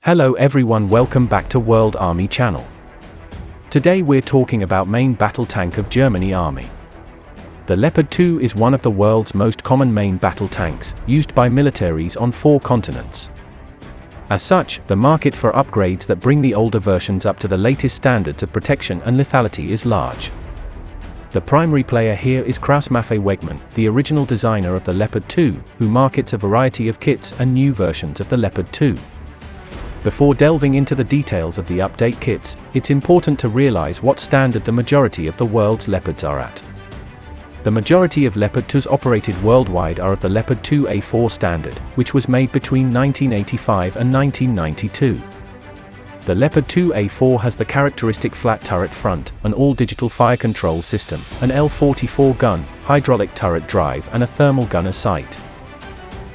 Hello everyone, welcome back to World Army Channel. Today we're talking about main battle tank of Germany Army. The Leopard 2 is one of the world's most common main battle tanks, used by militaries on 4 continents. As such, the market for upgrades that bring the older versions up to the latest standards of protection and lethality is large. The primary player here is Krauss-Maffei Wegmann, the original designer of the Leopard 2, who markets a variety of kits and new versions of the Leopard 2. Before delving into the details of the update kits, it's important to realize what standard the majority of the world's Leopards are at. The majority of Leopard 2s operated worldwide are of the Leopard 2A4 standard, which was made between 1985 and 1992. The Leopard 2A4 has the characteristic flat turret front, an all-digital fire control system, an L-44 gun, hydraulic turret drive and a thermal gunner sight.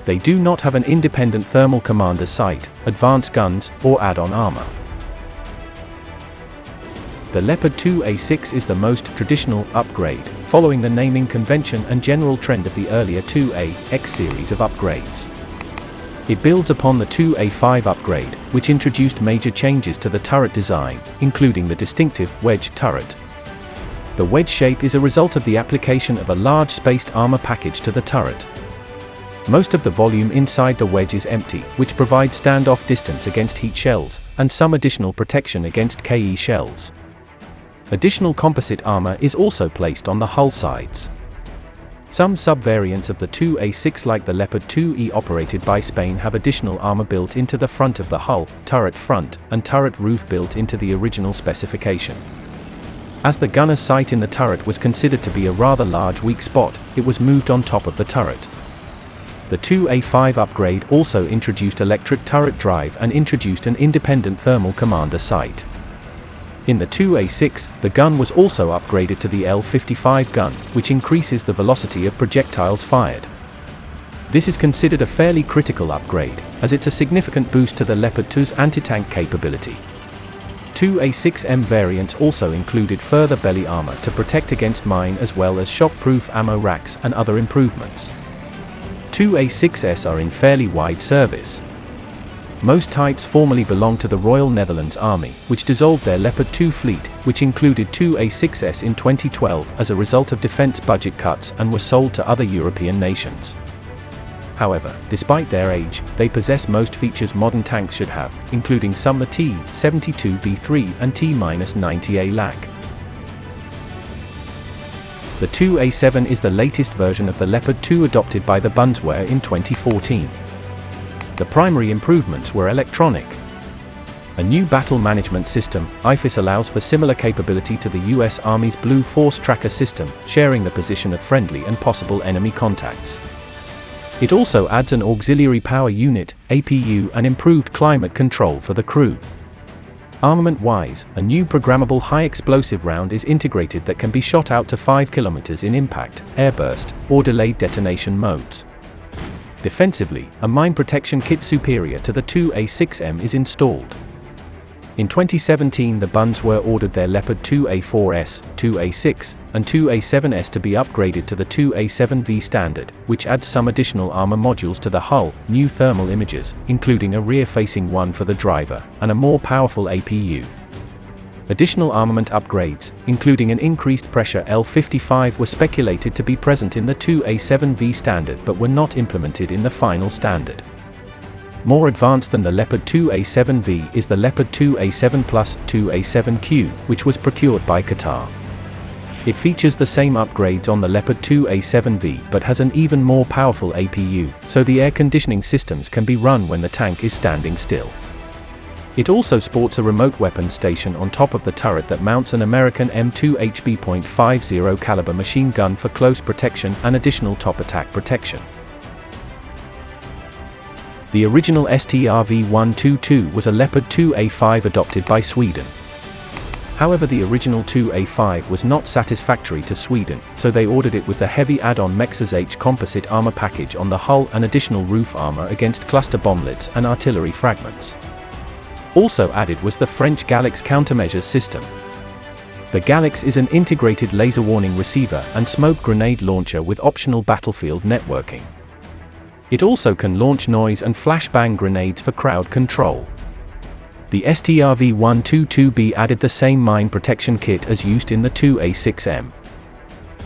They do not have an independent thermal commander sight, advanced guns, or add-on armor. The Leopard 2A6 is the most traditional upgrade, following the naming convention and general trend of the earlier 2A-X series of upgrades. It builds upon the 2A5 upgrade, which introduced major changes to the turret design, including the distinctive wedge turret. The wedge shape is a result of the application of a large spaced armor package to the turret. Most of the volume inside the wedge is empty, which provides standoff distance against heat shells, and some additional protection against KE shells. Additional composite armor is also placed on the hull sides. Some sub-variants of the 2A6 like the Leopard 2E operated by Spain have additional armor built into the front of the hull, turret front, and turret roof built into the original specification. As the gunner's sight in the turret was considered to be a rather large weak spot, it was moved on top of the turret. The 2A5 upgrade also introduced electric turret drive and introduced an independent thermal commander sight. In the 2A6, the gun was also upgraded to the L-55 gun, which increases the velocity of projectiles fired. This is considered a fairly critical upgrade, as it's a significant boost to the Leopard 2's anti-tank capability. 2A6M variants also included further belly armor to protect against mine as well as shock-proof ammo racks and other improvements. 2A6S are in fairly wide service. Most types formerly belonged to the Royal Netherlands Army, which dissolved their Leopard 2 fleet, which included 2A6S in 2012 as a result of defense budget cuts, and were sold to other European nations. However, despite their age, they possess most features modern tanks should have, including some the T-72B3 and T-90A LAC. The 2A7 is the latest version of the Leopard 2 adopted by the Bundeswehr in 2014. The primary improvements were electronic. A new battle management system, IFIS, allows for similar capability to the US Army's Blue Force Tracker system, sharing the position of friendly and possible enemy contacts. It also adds an auxiliary power unit, APU, and improved climate control for the crew. Armament-wise, a new programmable high-explosive round is integrated that can be shot out to 5 km in impact, airburst, or delayed detonation modes. Defensively, a mine protection kit superior to the 2A6M is installed. In 2017, the Bundeswehr ordered their Leopard 2A4S, 2A6, and 2A7S to be upgraded to the 2A7V standard, which adds some additional armor modules to the hull, new thermal images, including a rear-facing one for the driver, and a more powerful APU. Additional armament upgrades, including an increased pressure L-55, were speculated to be present in the 2A7V standard but were not implemented in the final standard. More advanced than the Leopard 2A7V is the Leopard 2A7 Plus 2A7Q, which was procured by Qatar. It features the same upgrades on the Leopard 2A7V but has an even more powerful APU, so the air conditioning systems can be run when the tank is standing still. It also sports a remote weapons station on top of the turret that mounts an American M2 HB.50 caliber machine gun for close protection and additional top attack protection. The original STRV-122 was a Leopard 2A5 adopted by Sweden. However, the original 2A5 was not satisfactory to Sweden, so they ordered it with the heavy add-on Mexas H composite armor package on the hull and additional roof armor against cluster bomblets and artillery fragments. Also added was the French Galix countermeasures system. The Galix is an integrated laser warning receiver and smoke grenade launcher with optional battlefield networking. It also can launch noise and flashbang grenades for crowd control. The STRV-122B added the same mine protection kit as used in the 2A6M.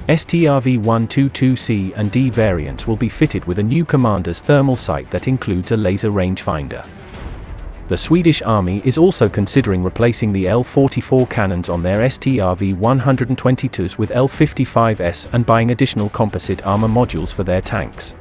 STRV-122C and D variants will be fitted with a new commander's thermal sight that includes a laser rangefinder. The Swedish Army is also considering replacing the L-44 cannons on their STRV-122s with L-55s and buying additional composite armor modules for their tanks.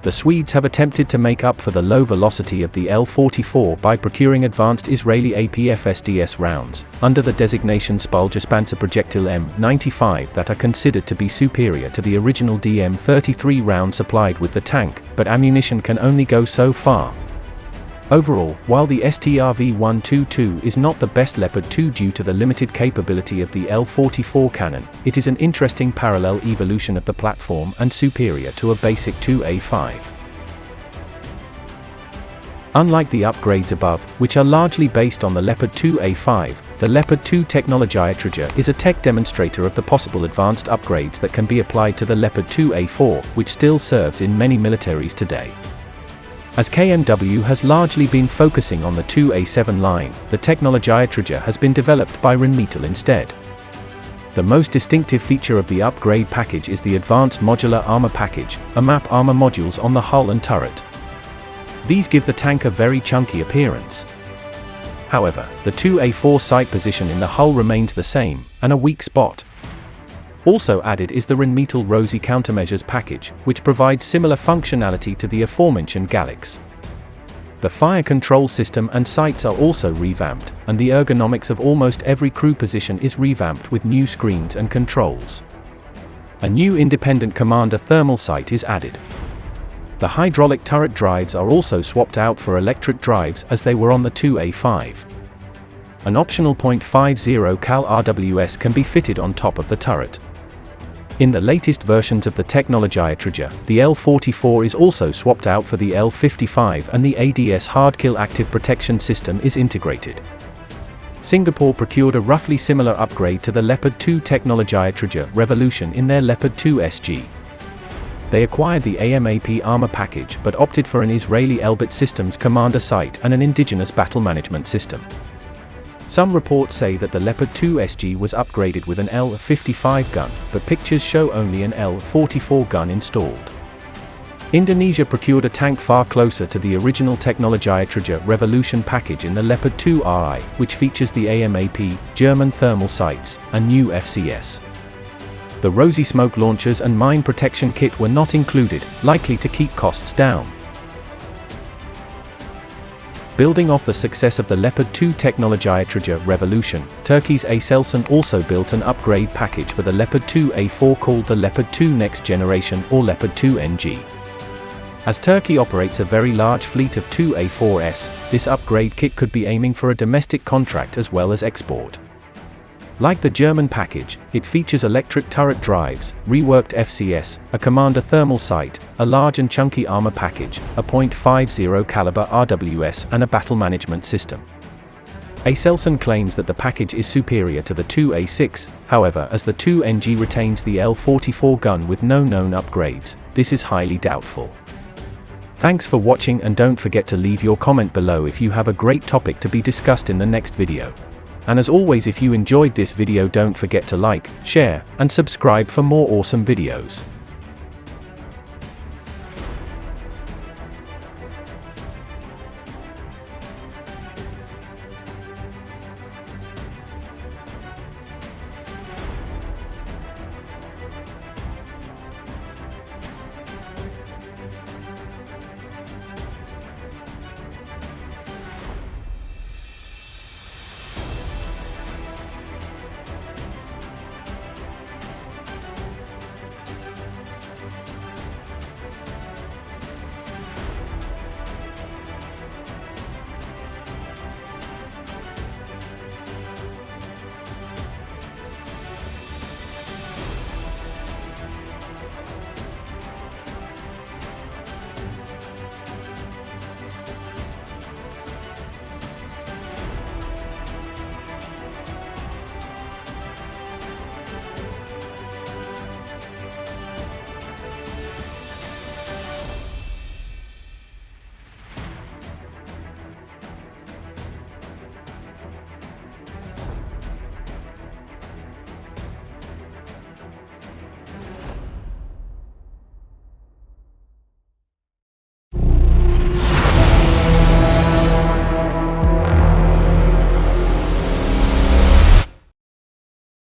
The Swedes have attempted to make up for the low velocity of the L-44 by procuring advanced Israeli APFSDS rounds, under the designation Spaljespanzer projectile M95, that are considered to be superior to the original DM-33 round supplied with the tank, but ammunition can only go so far. Overall, while the STRV-122 is not the best Leopard 2 due to the limited capability of the L-44 cannon, it is an interesting parallel evolution of the platform and superior to a basic 2A5. Unlike the upgrades above, which are largely based on the Leopard 2A5, the Leopard 2 Technologia is a tech demonstrator of the possible advanced upgrades that can be applied to the Leopard 2A4, which still serves in many militaries today. As KMW has largely been focusing on the 2A7 line, the Technologia has been developed by Rheinmetall instead. The most distinctive feature of the upgrade package is the Advanced Modular Armor Package, AMAP armor modules on the hull and turret. These give the tank a very chunky appearance. However, the 2A4 sight position in the hull remains the same, and a weak spot. Also added is the Rheinmetall Rosy Countermeasures package, which provides similar functionality to the aforementioned Galax. The fire control system and sights are also revamped, and the ergonomics of almost every crew position is revamped with new screens and controls. A new independent commander thermal sight is added. The hydraulic turret drives are also swapped out for electric drives as they were on the 2A5. An optional .50 cal RWS can be fitted on top of the turret. In the latest versions of the Technologia, the L-44 is also swapped out for the L-55 and the ADS Hardkill active protection system is integrated. Singapore procured a roughly similar upgrade to the Leopard 2 Technologia Revolution in their Leopard 2 SG. They acquired the AMAP armor package but opted for an Israeli Elbit Systems commander sight and an indigenous battle management system. Some reports say that the Leopard 2 SG was upgraded with an L-55 gun, but pictures show only an L-44 gun installed. Indonesia procured a tank far closer to the original Technologia Revolution package in the Leopard 2 RI, which features the AMAP, German thermal sights, and new FCS. The Rosy smoke launchers and mine protection kit were not included, likely to keep costs down. Building off the success of the Leopard 2 Technologia Revolution, Turkey's Aselsan also built an upgrade package for the Leopard 2 A4 called the Leopard 2 Next Generation or Leopard 2 NG. As Turkey operates a very large fleet of 2 A4s, this upgrade kit could be aiming for a domestic contract as well as export. Like the German package, it features electric turret drives, reworked FCS, a commander thermal sight, a large and chunky armor package, a .50 caliber RWS and a battle management system. Aselsan claims that the package is superior to the 2A6, however, as the 2NG retains the L-44 gun with no known upgrades, this is highly doubtful. Thanks for watching and don't forget to leave your comment below if you have a great topic to be discussed in the next video. And as always, if you enjoyed this video, don't forget to like, share, and subscribe for more awesome videos.